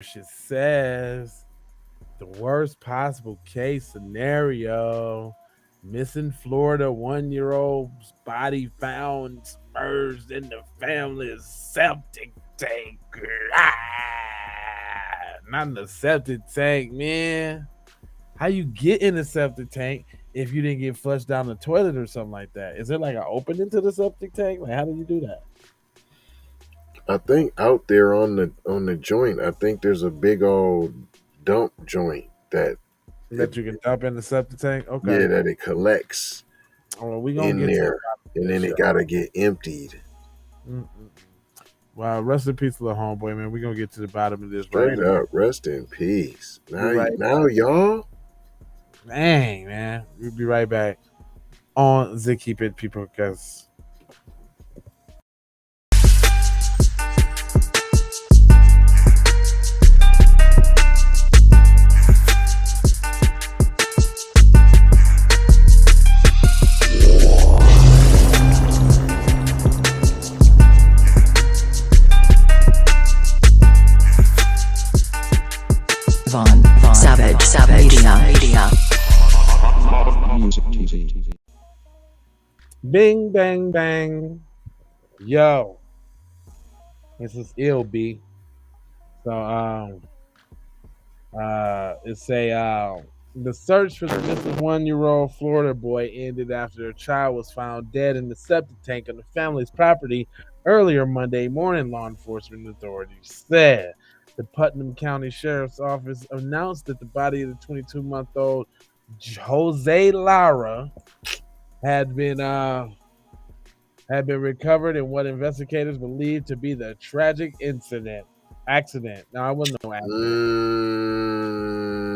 She says the worst possible case scenario. Missing Florida 1 year old's body found submerged in the family's septic tank. Not in the septic tank, man. How you get in the septic tank if you didn't get flushed down the toilet or something like that? Is there like an opening to the septic tank? Like, how do you do that? I think out there on the joint, I think there's a big old dump joint that it, That you can dump in the septic tank? Okay. yeah, that it collects Well, we gonna in get to the there, bottom of and this then it show. gotta get emptied. Mm-mm. Wow, rest in peace, little homeboy, man. We gonna get to the bottom of this right Straight now. up, rest in peace. Be right Now, y'all. Dang, man. We'll be right back on the Keep It People because Savage Media. bing, bang, bang. Yo, this is ill, B. So, it's a the search for the missing 1 year old Florida boy ended after a child was found dead in the septic tank on the family's property earlier Monday morning. Law enforcement authorities said the Putnam County Sheriff's Office announced that the body of the 22-month-old Jose Lara had been recovered in what investigators believe to be the tragic accident. Now, I wasn't no accident.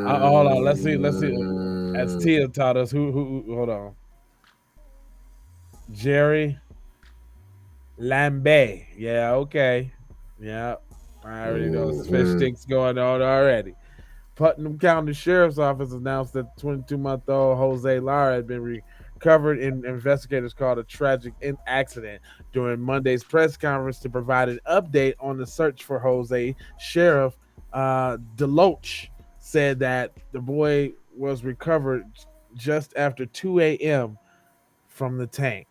Hold on. Let's see. Let's see. As Mm, Tia taught us, who hold on. Jerry Lambe. Yeah, okay. Yeah. I already know some fish mhm. sticks going on already. Putnam County Sheriff's Office announced that the 22-month-old Jose Lara had been recovered in investigators called a tragic accident. During Monday's press conference to provide an update on the search for Jose, Sheriff Deloach said that the boy was recovered just after 2 a.m. from the tank.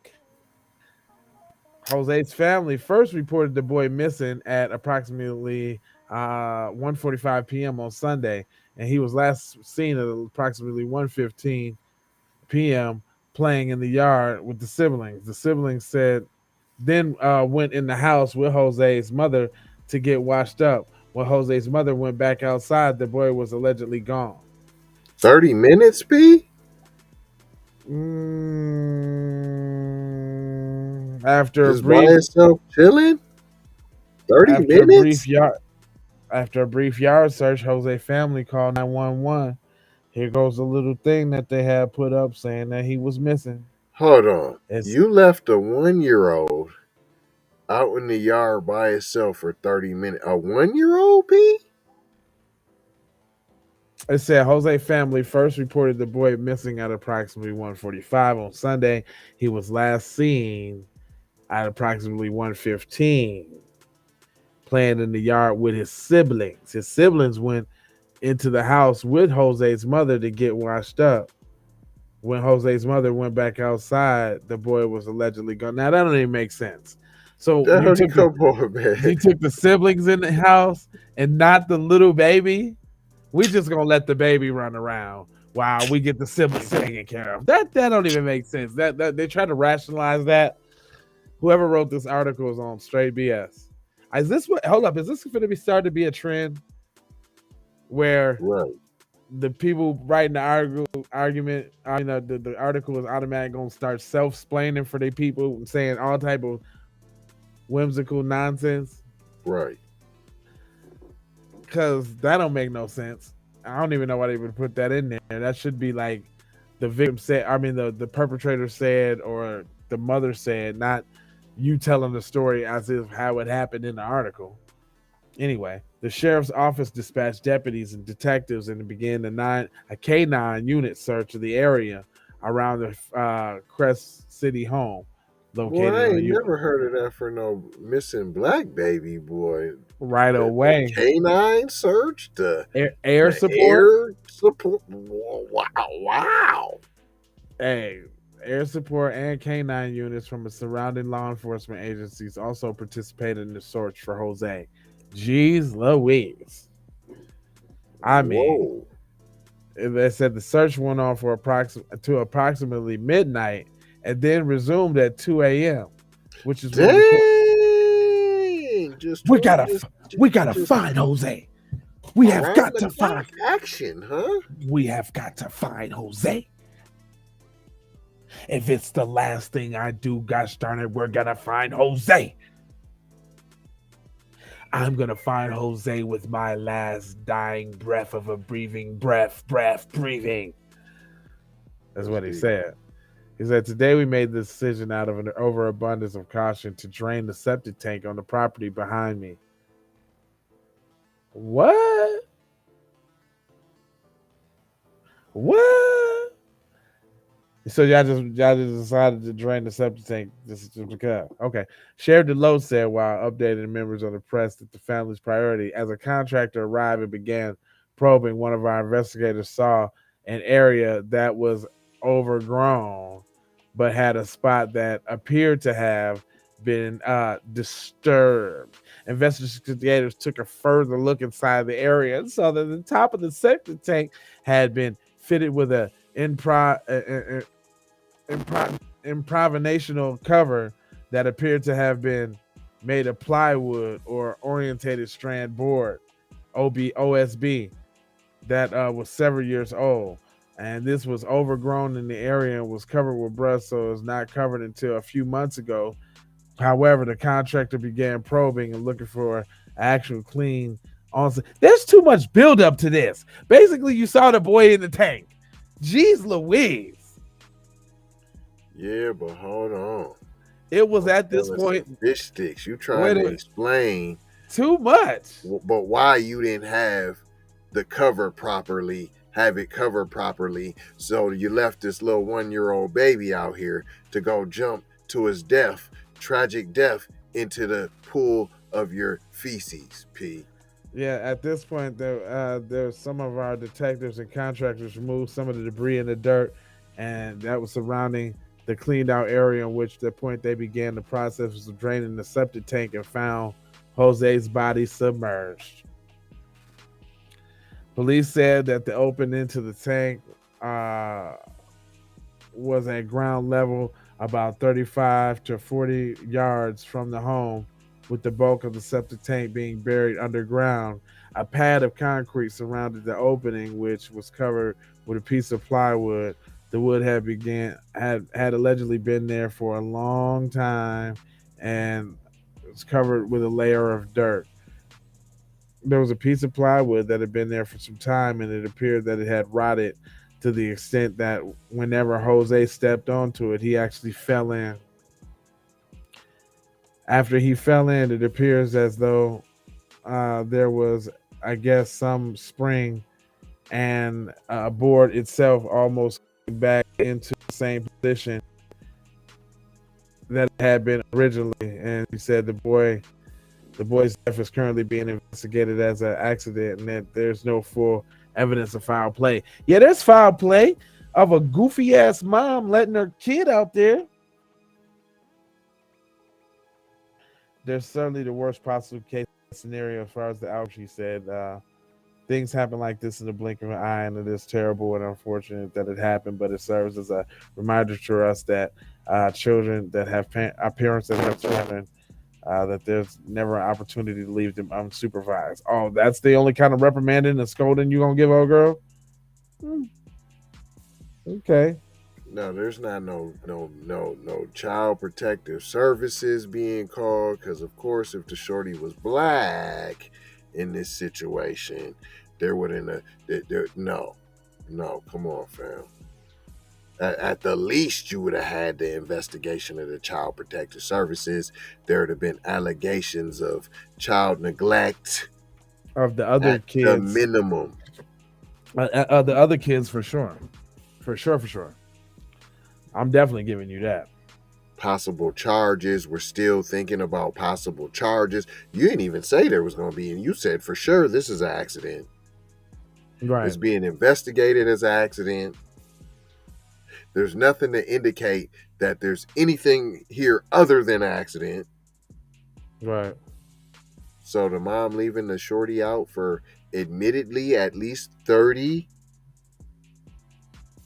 Jose's family first reported the boy missing at approximately 1:45 p.m. on Sunday, and he was last seen at approximately 1:15 p.m. playing in the yard with the siblings. The siblings said then went in the house with Jose's mother to get washed up. When Jose's mother went back outside, the boy was allegedly gone. 30 minutes, P? After a Just by brief itself chilling? 30 after a brief minutes? yard After a brief yard search, Jose family called 911. Here goes a little thing that they had put up saying that he was missing. Hold on. It's You left a 1-year-old out in the yard by itself for 30 minutes. A 1-year-old, P? it said Jose family first reported the boy missing at approximately 1:45 on Sunday. He was last seen at approximately 1:15 playing in the yard with his siblings. His siblings went into the house with Jose's mother to get washed up. When Jose's mother went back outside, the boy was allegedly gone. Now that don't even make sense. So Daddy, come on, man. you took the siblings in the house and not the little baby. We just gonna let the baby run around while we get the siblings taken care of. That don't even make sense. That they try to rationalize that. Whoever wrote this article is on straight BS. Is this what? Hold up. Is this going to be starting to be a trend where Right. the people writing the argument, the article is automatically going to start self-splaining for their people, saying all type of whimsical nonsense? Right. Because that don't make no sense. I don't even know why they would put that in there. That should be like the victim said. I mean, the perpetrator said, or the mother said, not you telling the story as if how it happened in the article. Anyway, the sheriff's office dispatched deputies and detectives and began a K9 unit search of the area around the Crest City home. Boy, located I on ain't you never heard of that for no missing black baby, boy. right The away. canine search, Air the support. air support. Wow, wow. Hey, air support and canine units from the surrounding law enforcement agencies also participated in the search for Jose. Jeez Louise. I mean, Whoa. they said the search went on for approximately midnight and then resumed at 2 a.m., which is when Dang. Just we 20, gotta we gotta just find Jose. We have around got the to find. clock action, huh? We have got to find Jose. If it's the last thing I do, gosh darn it, we're gonna find Jose. I'm gonna find Jose with my last dying breath of a breathing breathing. That's That's what he deep. said. He said, today we made the decision out of an overabundance of caution to drain the septic tank on the property behind me. What? What? So y'all just decided to drain the septic tank just because. Okay. Sheriff DeLoach said while updating members of the press that the family's priority. As a contractor arrived and began probing, one of our investigators saw an area that was overgrown but had a spot that appeared to have been disturbed. Investigators took a further look inside the area and saw that the top of the septic tank had been fitted with a improvisational cover that appeared to have been made of plywood or orientated strand board, OSB, that was several years old. And this was overgrown in the area and was covered with brush, so it was not covered until a few months ago. However, the contractor began probing and looking for actual clean on. There's too much buildup to this. Basically, you saw the boy in the tank. Jeez Louise. Yeah, but hold on. It was at this point. Fish sticks. You trying Wait a to minute. explain Too much. but why you didn't have the cover properly, have it covered properly, so you left this little 1-year-old baby out here to go jump to his tragic death into the pool of your feces, P. Yeah, at this point, there's some of our detectives and contractors removed some of the debris and the dirt, and that was surrounding the cleaned out area. In which the point they began the process of draining the septic tank and found Jose's body submerged. Police said that the open into the tank was at ground level, about 35 to 40 yards from the home, with the bulk of the septic tank being buried underground. A pad of concrete surrounded the opening, which was covered with a piece of plywood. The wood had allegedly been there for a long time and was covered with a layer of dirt. There was a piece of plywood that had been there for some time, and it appeared that it had rotted to the extent that whenever Jose stepped onto it, he actually fell in. After he fell in, it appears as though there was, I guess, some spring and board itself almost back into the same position that it had been originally. And he said the boy's death is currently being investigated as an accident, and that there's no full evidence of foul play. Yeah, there's foul play of a goofy ass mom letting her kid out there. There's certainly the worst possible case scenario as far as the outcome. She said, things happen like this in the blink of an eye, and it is terrible and unfortunate that it happened, but it serves as a reminder to us that children that have parents that have children, that there's never an opportunity to leave them unsupervised. Oh, that's the only kind of reprimanding and scolding you gonna give old girl? Okay. No, there's not no child protective services being called, because of course if the shorty was black in this situation, there wouldn't no, come on, fam. At the least, you would have had the investigation of the child protective services. There would have been allegations of child neglect Of the other at the kids, minimum. the other kids for sure. I'm definitely giving you that. possible charges. We're still thinking about possible charges. You didn't even say there was going to be, and you said for sure this is an accident. Right. It's being investigated as an accident. There's nothing to indicate that there's anything here other than an accident. Right. So the mom leaving the shorty out for admittedly at least 30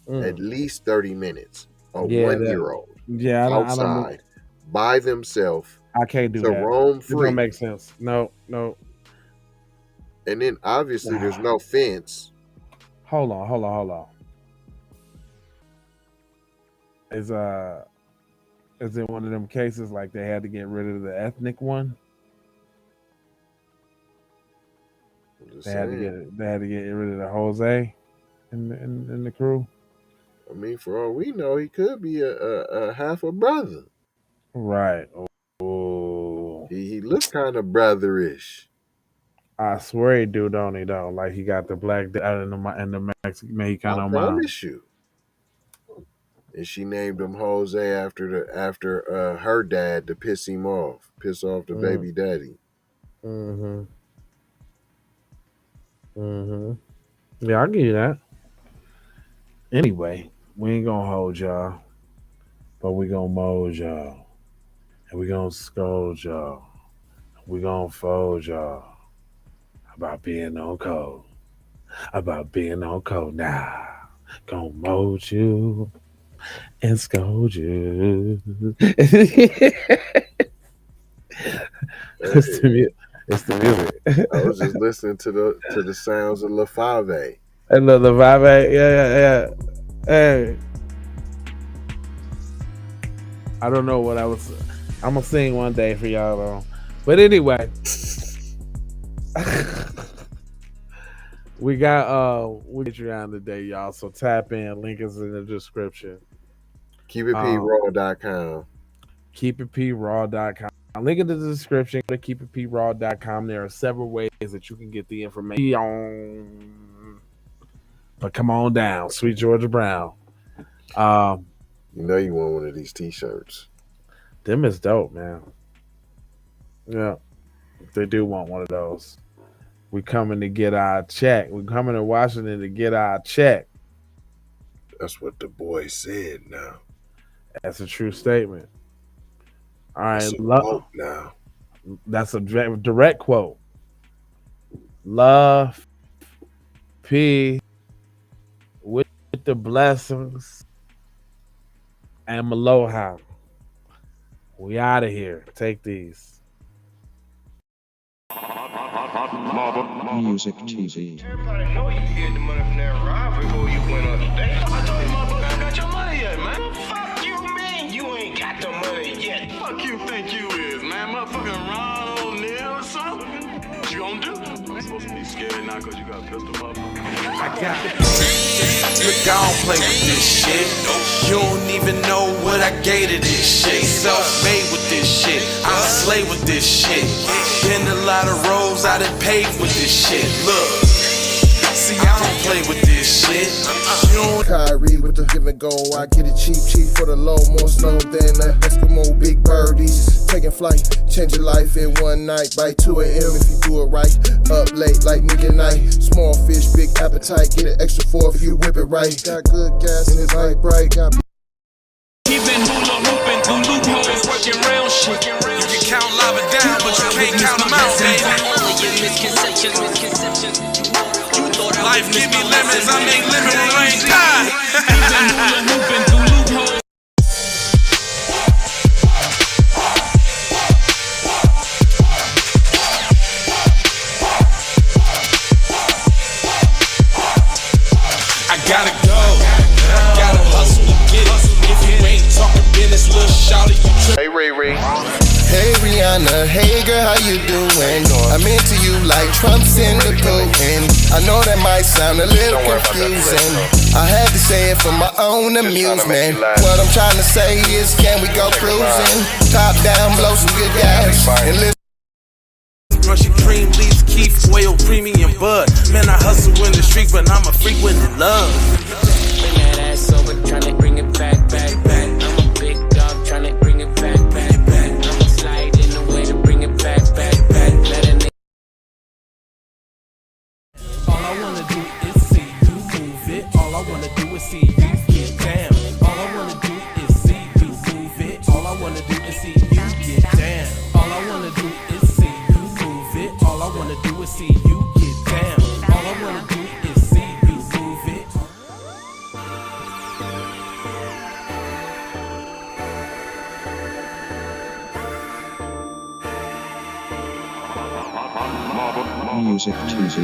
minutes. A 1-year-old outside by themselves. I can't do to that. roam free. It don't make sense. No. And then obviously there's no fence. Hold on. Is it one of them cases like they had to get rid of the ethnic one? They had to get rid of the Jose in the crew. I mean, for all we know, he could be a half a brother. Right. Oh. He looked kind of brotherish. I swear he do, don't he? Though, like he got the black dad and the Mexican Mexicano mom. I promise you. And she named him Jose after her dad to piss off the baby daddy. Yeah, I'll give you that. Anyway, we ain't gonna hold y'all, but we gonna mold y'all, and we gonna scold y'all, we gonna fold y'all about being on code, Nah, gonna mold you and scold you. It's the music. I was just listening to the sounds of La Fave. And the Fave, yeah. Hey, I don't know what I'm gonna sing one day for y'all though. But anyway, we got Patreon today, y'all. So tap in. Link is in the description. KeepItPraw.com. KeepItPraw.com. Link in the description. Go to KeepItPraw.com. There are several ways that you can get the information. But come on down, Sweet Georgia Brown. You know you want one of these t-shirts. Them is dope, man. Yeah, they do want one of those. We coming to get our check. We coming to Washington to get our check. That's what the boy said now. That's a true statement. All right, now. That's a direct quote. Love, peace, with the blessings, and aloha. We out of here. Take these. Music TV. Everybody know you get the money from that ride before you went on the date. I told you motherfucker ain't got your money yet, man. Fuck you, man. You ain't got the money yet. Fuck you think you is, man. Motherfucking Ron O'Neal or something. What you gonna do? You ain't supposed to be scared now because you got a pistol, motherfucker. I got it. Look, I don't play with this shit. You don't even know what I gave to this shit. Self-made with this shit. I slay with this shit. Been a lot of roads I done paved with this shit. Look, see, I don't play with this shit. Kyrie with the give and go. I get it cheap for the low. More snow than the Eskimo big birdies. Taking flight, change your life in one night. By 2 a.m. if you do it right. Up late like nigga night. Small fish, big appetite. Get an extra 4 if you whip it right. Got good gas and it's light bright. Got He been hula hooping through loopholes, working round shit. You can count lava down, but you can't count them out, baby. Life give me lemons, I make lemon rain die. He been hula hooping through loopholes. I gotta go, gotta hustle to get it. If you ain't talking business, little shawty, you trip. Hey, Ray Ray. Hey Rihanna, hey girl, how you doing? I'm into you like Trump's in the pool. And I know that might sound a little confusing. I had to say it for my own amusement. What I'm trying to say is, can we go cruising? Top down, blow some good gas, and listen. Brushy cream, leaves, Keith, oil, premium bud. Man, I hustle in the streets, but I'm a freak with the love. Bring that ass over, tryna bring it back. I'm a big dog, tryna bring it I wanna do is see you move it. All I wanna do is see you get down. All I wanna do is see you move it. All I wanna do is see you get down. All I wanna do is see you move it. All I wanna do is see you get down. All I wanna do is see you move it. Music 2Z.